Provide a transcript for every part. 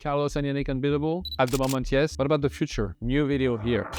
Carlos and Jannik unbeatable? At the moment, yes. What about the future? New video here.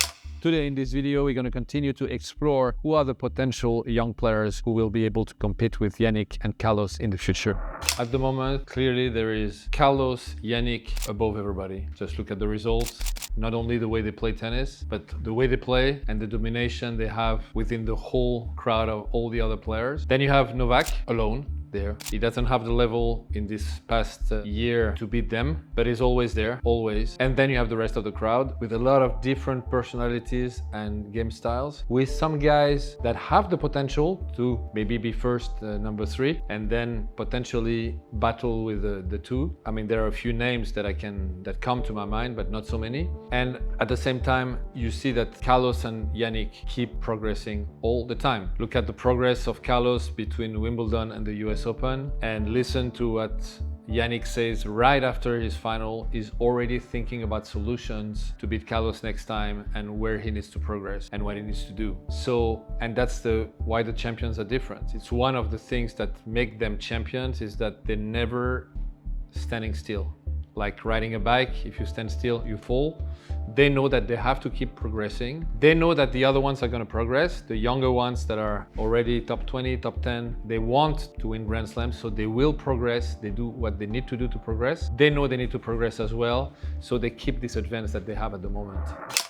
Today in this video, we're going to continue to explore who are the potential young players who will be able to compete with Jannik and Carlos in the future. At the moment, clearly there is Carlos, Jannik above everybody. Just look at the results. Not only the way they play tennis, but the way they play and the domination they have within the whole crowd of all the other players. Then you have Novak alone there. He doesn't have the level in this past year to beat them, but he's always there, always. And then you have the rest of the crowd with a lot of different personalities and game styles, with some guys that have the potential to maybe be first, number 3, and then potentially battle with the 2. I mean, there are a few names that come to my mind, but not so many. And at the same time, you see that Carlos and Jannik keep progressing all the time. Look at the progress of Carlos between Wimbledon and the US Open, and listen to what Jannik says right after his final. He's already thinking about solutions to beat Carlos next time and where he needs to progress and what he needs to do. So, and that's why the champions are different. It's one of the things that make them champions is that they're never standing still. Like riding a bike, if you stand still, you fall. They know that they have to keep progressing. They know that the other ones are going to progress. The younger ones that are already top 20, top 10, they want to win Grand Slams, so they will progress. They do what they need to do to progress. They know they need to progress as well, so they keep this advance that they have at the moment.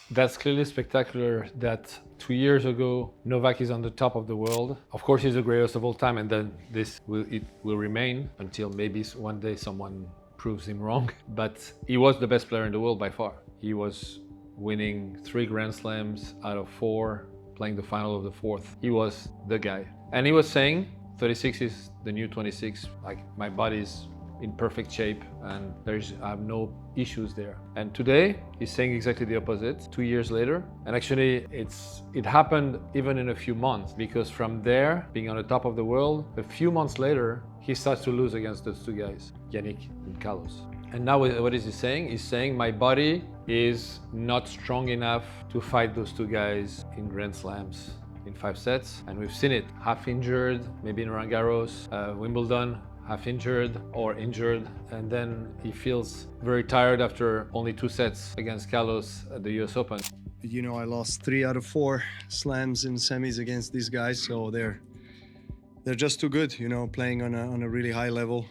That's clearly spectacular that 2 years ago, Novak is on the top of the world. Of course, he's the greatest of all time, and then it will remain until maybe one day someone proves him wrong. But he was the best player in the world by far. He was winning 3 Grand Slams out of 4, playing the final of the 4th. He was the guy. And he was saying, 36 is the new 26. Like, my body's in perfect shape and I have no issues there. And today, he's saying exactly the opposite, 2 years later. And actually, it happened even in a few months, because from there, being on the top of the world, a few months later, he starts to lose against those 2 guys, Jannik and Carlos. And now what is he saying? He's saying, my body is not strong enough to fight those 2 guys in Grand Slams in 5 sets. And we've seen it, half injured, maybe in Roland Garros, Wimbledon, half injured or injured. And then he feels very tired after only 2 sets against Carlos at the US Open. You know, I lost 3 out of 4 slams in semis against these guys, so they're just too good, you know, playing on a really high level.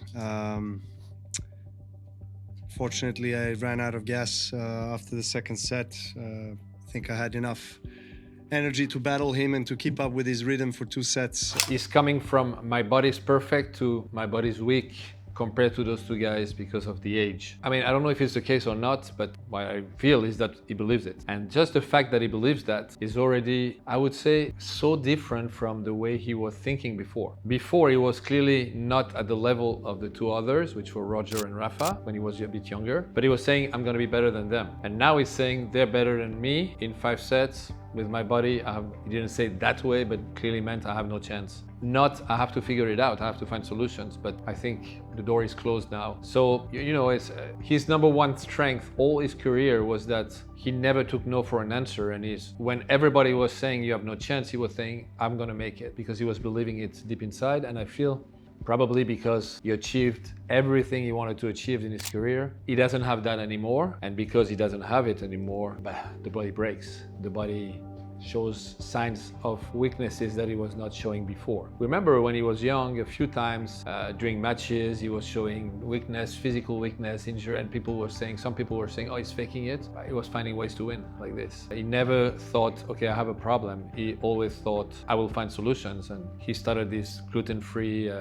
Fortunately, I ran out of gas after the 2nd set. I think I had enough energy to battle him and to keep up with his rhythm for 2 sets. He's coming from my body's perfect to my body's weak compared to those 2 guys because of the age. I mean, I don't know if it's the case or not, but what I feel is that he believes it. And just the fact that he believes that is already, I would say, so different from the way he was thinking before. Before, he was clearly not at the level of the 2 others, which were Roger and Rafa, when he was a bit younger. But he was saying, I'm going to be better than them. And now he's saying, they're better than me in 5 sets. With my body, he didn't say it that way, but clearly meant I have no chance. Not, I have to figure it out, I have to find solutions, but I think the door is closed now. So, you know, it's his number 1 strength all his career was that he never took no for an answer. And when everybody was saying you have no chance, he was saying, I'm gonna make it, because he was believing it deep inside. And I feel probably because he achieved everything he wanted to achieve in his career, he doesn't have that anymore. And because he doesn't have it anymore, the body breaks. The body shows signs of weaknesses that he was not showing before. Remember when he was young, a few times during matches, he was showing weakness, physical weakness, injury, and some people were saying, oh, he's faking it. He was finding ways to win like this. He never thought, okay, I have a problem. He always thought, I will find solutions. And he started this gluten-free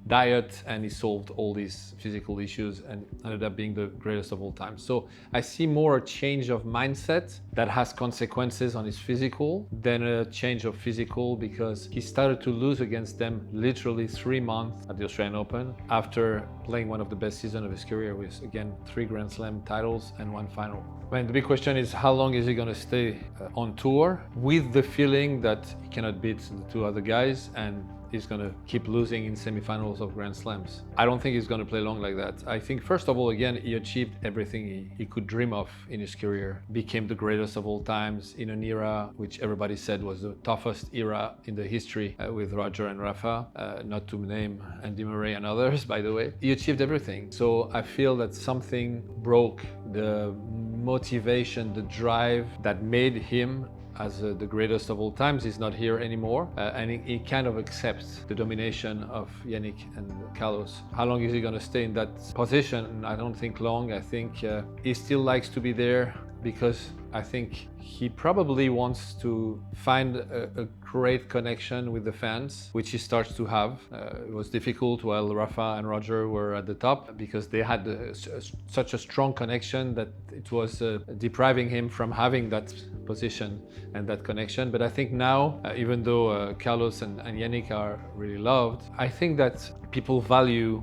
diet, and he solved all these physical issues and ended up being the greatest of all time. So I see more a change of mindset that has consequences on his physical than a change of physical, because he started to lose against them literally 3 months at the Australian Open after playing one of the best seasons of his career with, again, 3 Grand Slam titles and 1 final. And the big question is, how long is he going to stay on tour with the feeling that he cannot beat the 2 other guys? And he's going to keep losing in semifinals of Grand Slams. I don't think he's going to play long like that. I think, first of all, again, he achieved everything he could dream of in his career. Became the greatest of all times in an era which everybody said was the toughest era in the history with Roger and Rafa, not to name Andy Murray and others, by the way. He achieved everything. So I feel that something broke the motivation, the drive that made him as the greatest of all times is not here anymore, and he kind of accepts the domination of Jannik and Carlos. How long is he going to stay in that position? I don't think long. I think he still likes to be there because I think he probably wants to find a great connection with the fans, which he starts to have. It was difficult while Rafa and Roger were at the top because they had such a strong connection that it was depriving him from having that position and that connection. But I think now, even though Carlos and Jannik are really loved, I think that people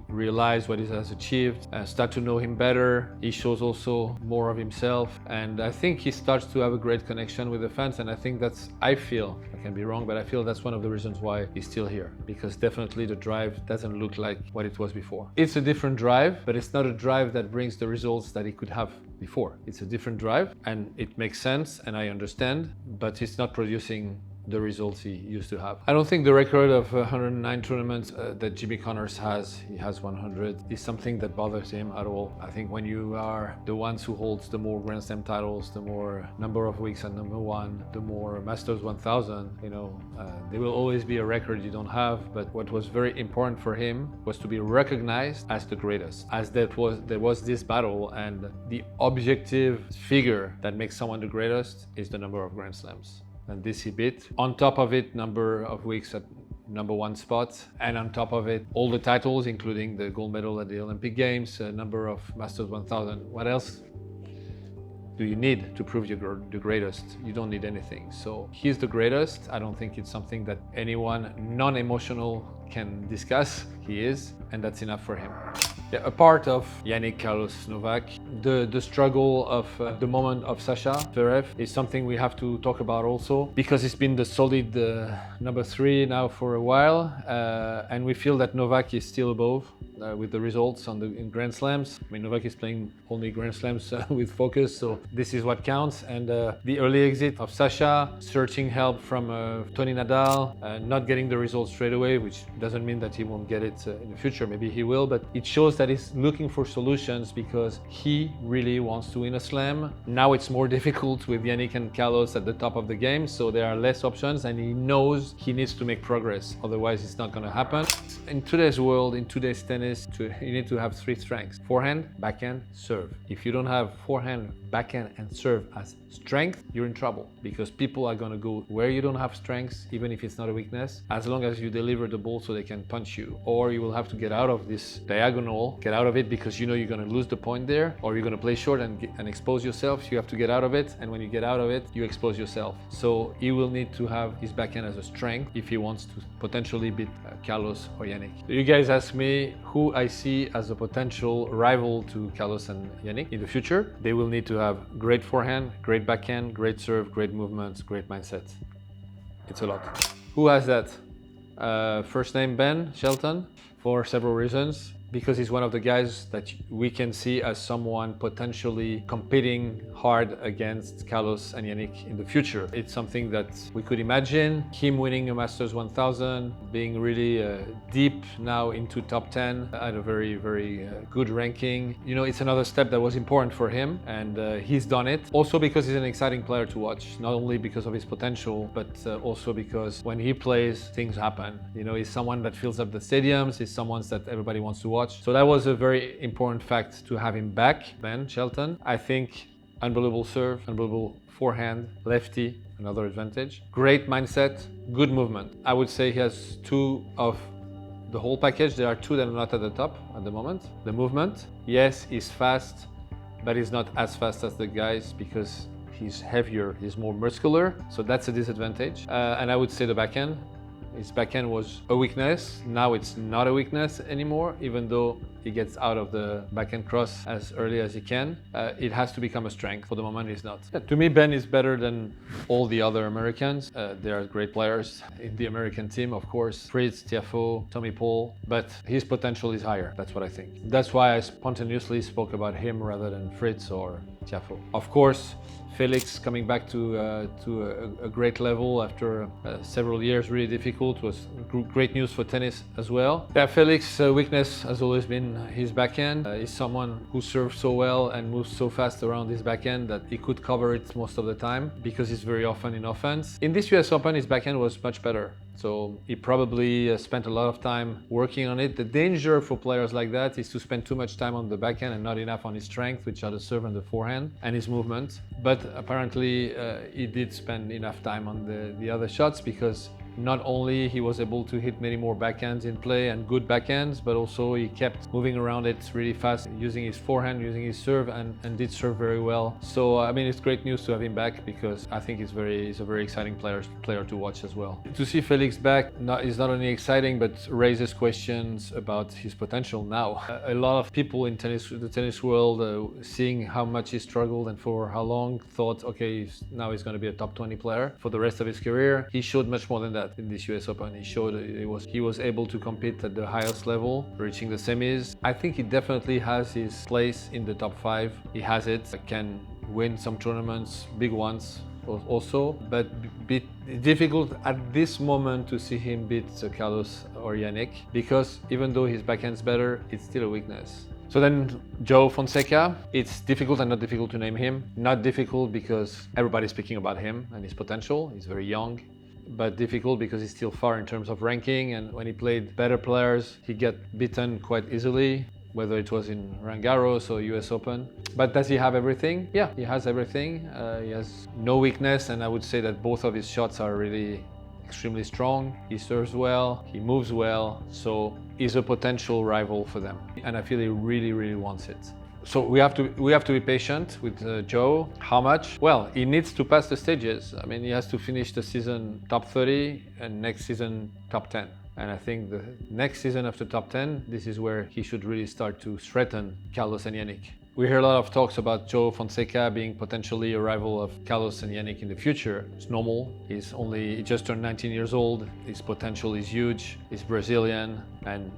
realize what he has achieved, start to know him better. He shows also more of himself, and I think he starts to have a great connection with the fans, and I think I feel, I can be wrong, but I feel that's one of the reasons why he's still here, because definitely the drive doesn't look like what it was before. It's a different drive, but it's not a drive that brings the results that he could have before. It's a different drive, and it makes sense, and I understand, but it's not producing the results he used to have. I don't think the record of 109 tournaments that Jimmy Connors has, he has 100, is something that bothers him at all. I think when you are the ones who holds the more Grand Slam titles, the more number of weeks at number one, the more Masters 1000, there will always be a record you don't have, but what was very important for him was to be recognized as the greatest, as there was this battle, and the objective figure that makes someone the greatest is the number of Grand Slams. And this he beat. On top of it, number of weeks at number one spot, and on top of it, all the titles, including the gold medal at the Olympic Games, number of Masters 1000. What else do you need to prove you're the greatest? You don't need anything. So he's the greatest. I don't think it's something that anyone non-emotional can discuss. He is, and that's enough for him. Yeah, a part of Jannik, Carlos, Novak, the struggle of the moment of Sasha Zverev is something we have to talk about also, because it's been the solid number 3 now for a while, and we feel that Novak is still above with the results in Grand Slams. I mean, Novak is playing only Grand Slams with focus, so this is what counts. And the early exit of Sasha, searching help from Toni Nadal, not getting the results straight away, which doesn't mean that he won't get it in the future. Maybe he will, but it shows that he's looking for solutions because he really wants to win a slam. Now it's more difficult with Jannik and Carlos at the top of the game, so there are less options, and he knows he needs to make progress. Otherwise, it's not going to happen. In today's world, in today's tennis, you need to have 3 strengths: forehand, backhand, serve. If you don't have forehand, backhand, and serve as strength, you're in trouble, because people are going to go where you don't have strengths, even if it's not a weakness, as long as you deliver the ball so they can punch you. Or you will have to get out of this diagonal, get out of it, because you know you're going to lose the point there, or you're going to play short and expose yourself. You have to get out of it, and when you get out of it, you expose yourself. So he will need to have his backhand as a strength if he wants to potentially beat Carlos or Jannik. So you guys ask me who I see as a potential rival to Carlos and Jannik in the future. They will need to have great forehand, great backhand, great serve, great movements, great mindset. It's a lot. Who has that? First name Ben Shelton, for several reasons. Because he's one of the guys that we can see as someone potentially competing hard against Carlos and Jannik in the future. It's something that we could imagine, him winning a Masters 1000, being really deep now into top 10 at a very, very good ranking. You know, it's another step that was important for him, and he's done it. Also because he's an exciting player to watch, not only because of his potential, but also because when he plays, things happen. You know, he's someone that fills up the stadiums, he's someone that everybody wants to watch. So that was a very important fact to have him back, Ben Shelton. I think unbelievable serve, unbelievable forehand, lefty, another advantage. Great mindset, good movement. I would say he has 2 of the whole package. There are 2 that are not at the top at the moment. The movement, yes, he's fast, but he's not as fast as the guys because he's heavier, he's more muscular. So that's a disadvantage. And I would say the backhand. His backhand was a weakness. Now it's not a weakness anymore, even though he gets out of the backhand cross as early as he can. It has to become a strength. For the moment, it's not. To me, Ben is better than all the other Americans. They are great players in the American team, of course. Fritz, Tiafoe, Tommy Paul, but his potential is higher. That's what I think. That's why I spontaneously spoke about him rather than Fritz or Tiafoe. Of course, Felix coming back to a great level after several years really difficult was great news for tennis as well. Yeah, Felix's weakness has always been his backhand. He's someone who serves so well and moves so fast around his backhand that he could cover it most of the time because he's very often in offense. In this US Open, his backhand was much better. So he probably spent a lot of time working on it. The danger for players like that is to spend too much time on the backhand and not enough on his strength, which are the serve and the forehand and his movement. But apparently he did spend enough time on the other shots because not only he was able to hit many more backhands in play and good backhands, but also he kept moving around it really fast, using his forehand, using his serve, and did serve very well. So I mean, it's great news to have him back because I think he's a very exciting player to watch as well. To see Felix back is not only exciting, but raises questions about his potential now. A lot of people in the tennis world, seeing how much he struggled and for how long, thought, okay, now he's going to be a top 20 player for the rest of his career. He showed much more than that in this US Open. He showed he was able to compete at the highest level, reaching the semis. I think he definitely has his place in the top 5. He has it. Can win some tournaments, big ones also, but difficult at this moment to see him beat Carlos or Jannik because even though his backhand's better, it's still a weakness. So then Joe Fonseca, it's difficult and not difficult to name him. Not difficult because everybody's speaking about him and his potential. He's very young. But difficult because he's still far in terms of ranking, and when he played better players, he got beaten quite easily, whether it was in Roland Garros or US Open. But does he have everything? Yeah, he has everything. He has no weakness, and I would say that both of his shots are really extremely strong. He serves well, he moves well, so he's a potential rival for them. And I feel he really, really wants it. So we have to be patient with Joe. How much? Well, he needs to pass the stages. I mean, he has to finish the season top 30 and next season top 10. And I think the next season after top 10, this is where he should really start to threaten Carlos and Jannik. We hear a lot of talks about Joe Fonseca being potentially a rival of Carlos and Jannik in the future. It's normal. He just turned 19 years old. His potential is huge. He's Brazilian, and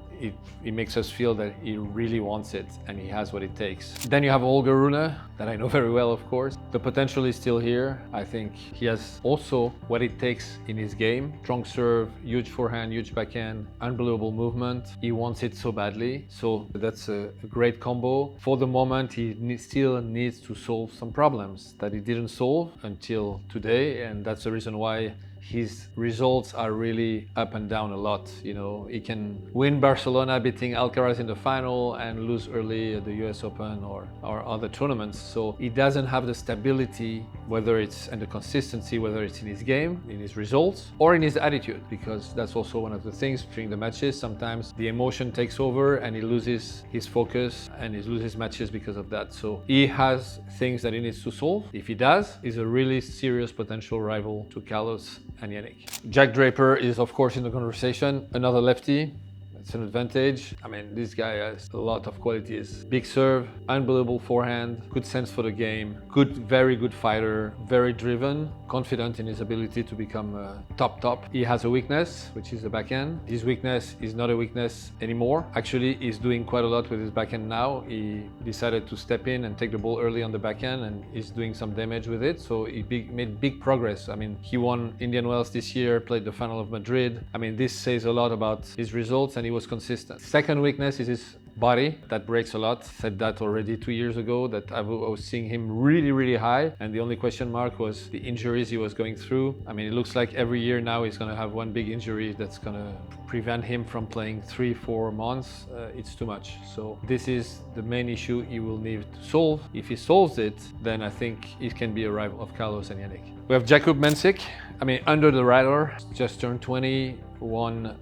it makes us feel that he really wants it and he has what it takes. Then you have Holger Rune, that I know very well, of course. The potential is still here. I think he has also what it takes in his game. Strong serve, huge forehand, huge backhand, unbelievable movement. He wants it so badly. So that's a great combo. For the moment, he still needs to solve some problems that he didn't solve until today, and that's the reason why his results are really up and down a lot. You know, he can win Barcelona beating Alcaraz in the final and lose early at the US Open or other tournaments. So he doesn't have the stability, and the consistency, whether it's in his game, in his results, or in his attitude, because that's also one of the things during the matches. Sometimes the emotion takes over and he loses his focus and he loses matches because of that. So he has things that he needs to solve. If he does, he's a really serious potential rival to Carlos and Jannik. Jack Draper is of course in the conversation, another lefty. It's an advantage. I mean, this guy has a lot of qualities. Big serve, unbelievable forehand, good sense for the game, very good fighter, very driven, confident in his ability to become a top. He has a weakness, which is the backhand. His weakness is not a weakness anymore. Actually, he's doing quite a lot with his backhand now. He decided to step in and take the ball early on the backhand, and he's doing some damage with it. So he made big progress. I mean, he won Indian Wells this year, played the final of Madrid. I mean, this says a lot about his results, and he was consistent. Second weakness is his body. That breaks a lot. Said that already 2 years ago, that I was seeing him really high, and the only question mark was the injuries he was going through. I mean, it looks like every year now he's going to have one big injury that's going to prevent him from playing 3-4 months. It's too much. So this is the main issue he will need to solve. If he solves it, then I think he can be a rival of Carlos and Jannik. We have Jakub Mensik. I mean, under the radar, just turned 20, won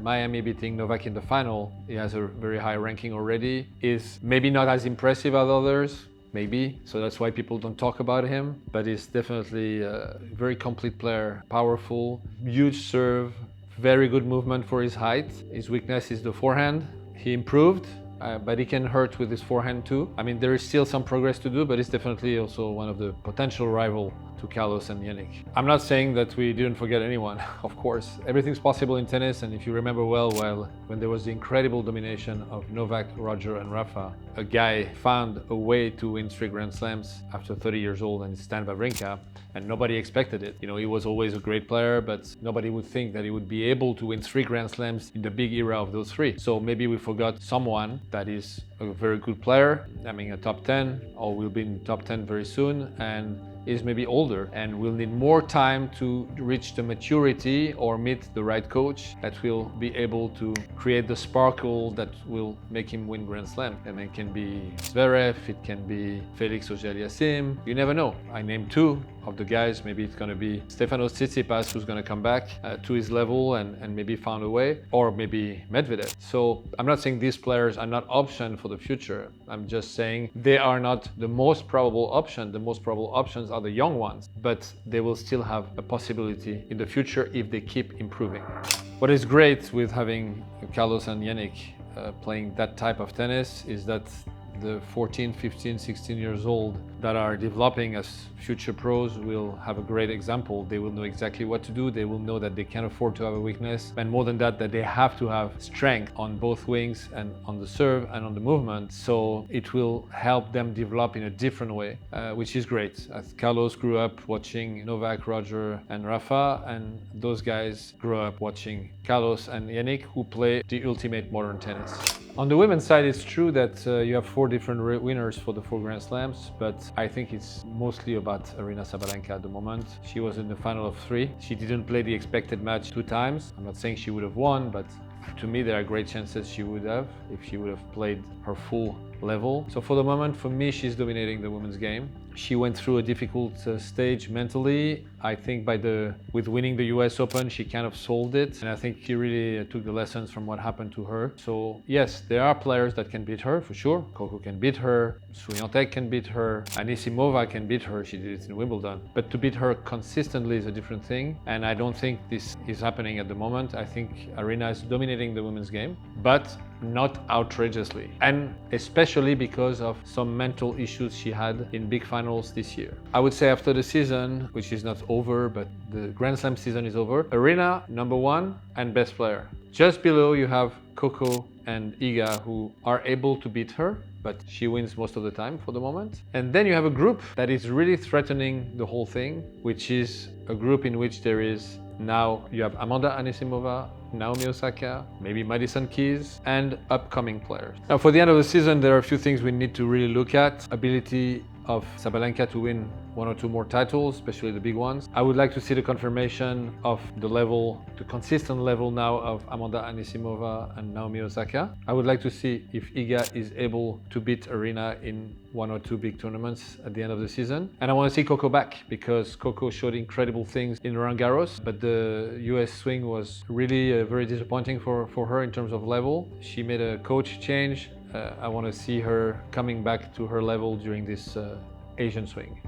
Miami beating Novak in the final. He has a very high ranking already. Is maybe not as impressive as others, maybe. So that's why people don't talk about him. But he's definitely a very complete player, powerful, huge serve, very good movement for his height. His weakness is the forehand. He improved. but he can hurt with his forehand too. I mean, there is still some progress to do, but it's definitely also one of the potential rival to Carlos and Jannik. I'm not saying that we didn't forget anyone, of course. Everything's possible in tennis, and if you remember well, when there was the incredible domination of Novak, Roger and Rafa, a guy found a way to win 3 Grand Slams after 30 years old, and it's Stan Wawrinka, and nobody expected it. You know, he was always a great player, but nobody would think that he would be able to win 3 Grand Slams in the big era of those 3. So maybe we forgot someone that is a very good player, I mean a top 10, or will be in top 10 very soon, and is maybe older and will need more time to reach the maturity or meet the right coach that will be able to create the sparkle that will make him win Grand Slam. And it can be Zverev, it can be Felix Auger-Aliassime, you never know. I named 2 of the guys. Maybe it's going to be Stefanos Tsitsipas who's going to come back to his level and maybe found a way, or maybe Medvedev. So I'm not saying these players are not option for the future. I'm just saying they are not the most probable option. The most probable options are the young ones, but they will still have a possibility in the future if they keep improving. What is great with having Carlos and Jannik playing that type of tennis is that the 14, 15, 16 years old that are developing as future pros will have a great example. They will know exactly what to do. They will know that they can't afford to have a weakness. And more than that they have to have strength on both wings and on the serve and on the movement. So it will help them develop in a different way, which is great. As Carlos grew up watching Novak, Roger and Rafa, and those guys grew up watching Carlos and Jannik, who play the ultimate modern tennis. On the women's side, it's true that you have 4 different winners for the 4 Grand Slams, but I think it's mostly about Aryna Sabalenka at the moment. She was in the final of 3. She didn't play the expected match 2 times. I'm not saying she would have won, but to me there are great chances she would have if she would have played her full level. So for the moment, for me, she's dominating the women's game. She went through a difficult stage mentally. I think with winning the US Open, she kind of solved it. And I think she really took the lessons from what happened to her. So yes, there are players that can beat her for sure. Coco can beat her, Swiatek can beat her, Anisimova can beat her. She did it in Wimbledon. But to beat her consistently is a different thing. And I don't think this is happening at the moment. I think Aryna is dominating the women's game, but not outrageously. And especially because of some mental issues she had in big finals this year. I would say after the season, which is not over, but the Grand Slam season is over, Aryna, number 1 and best player. Just below you have Coco and Iga, who are able to beat her, but she wins most of the time for the moment. And then you have a group that is really threatening the whole thing, which is a group in which there is now you have Amanda Anisimova, Naomi Osaka, maybe Madison Keys, and upcoming players. Now for the end of the season, there are a few things we need to really look at. Ability of Sabalenka to win 1 or 2 more titles, especially the big ones. I would like to see the confirmation of the level, the consistent level now of Amanda Anisimova and Naomi Osaka. I would like to see if Iga is able to beat Aryna in 1 or 2 big tournaments at the end of the season. And I want to see Coco back, because Coco showed incredible things in Roland Garros, but the US swing was really very disappointing for her in terms of level. She made a coach change. I want to see her coming back to her level during this Asian swing.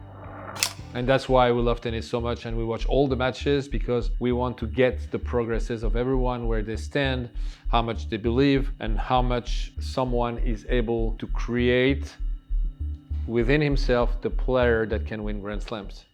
And that's why we love tennis so much, and we watch all the matches, because we want to get the progresses of everyone, where they stand, how much they believe, and how much someone is able to create within himself the player that can win Grand Slams.